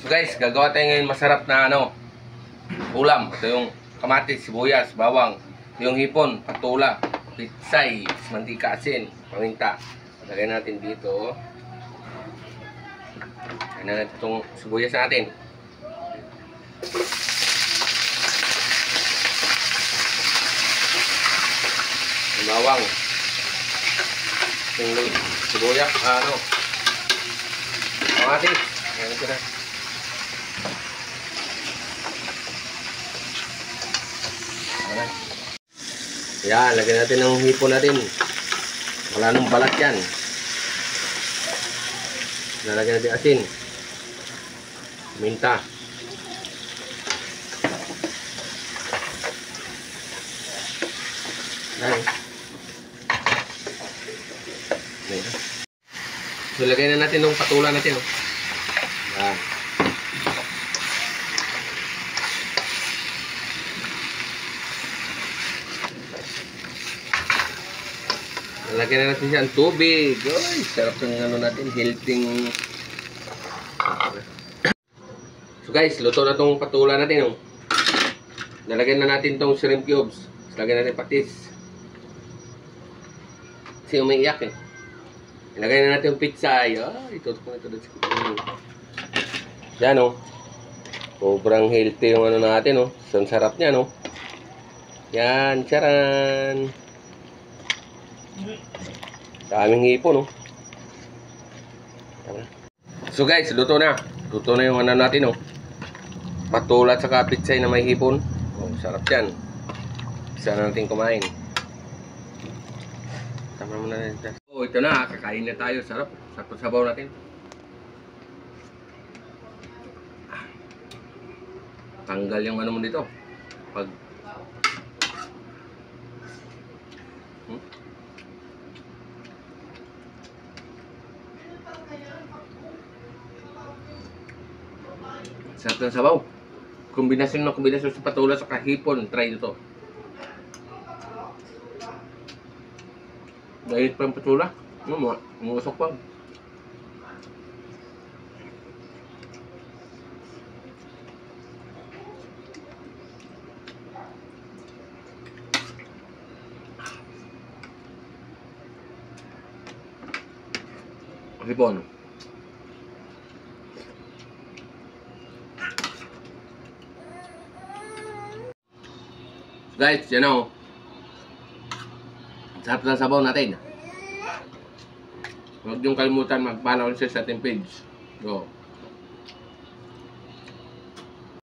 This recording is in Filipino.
So guys, gagawa tayo ngayon masarap na ulam. Ito yung kamatis, sibuyas, bawang. Ito yung hipon, patula, pitsay, mantika, asin, paminta. Lagay natin dito. Lagay na natin itong sibuyas natin. Yung bawang. Yung sibuyas, kamatis. Ayan ito na. Yan, lagyan natin ng hipon natin. Wala nang balat yan. Lalagyan natin asin. Minta. Yan. So, lagyan na natin ng patula natin. Yan. Lagyan na natin siya ang tubig. Ay, sarap ng natin, healthy. So guys, luto na tong patula natin. Nalagyan na natin tong shrimp cubes. Lagyan natin patis. Kasi umiiyak eh. Ilagay na natin yung pizza. Ay, itutok na ito doon sa kutin. Yan sobrang healthy yung natin Ang sarap niya Yan, charan. Sa aming hipon So guys, luto na. Luto na yung natin patula at saka pitsay na may hipon. Sarap yan. Isa na natin kumain. Tama muna natin. Ito na, kakain na tayo. Sarap. Sakto sabaw natin. Tanggal yung mo dito. Pag sarap ng sabaw. Kombinasyon sa patula sa kahipon. Try nito. Dahil pa yung patula. Umusok pa. Hipon. Guys, yan sarap ng sabaw natin. Huwag niyong kalimutan mag-follow sa ating page. Go.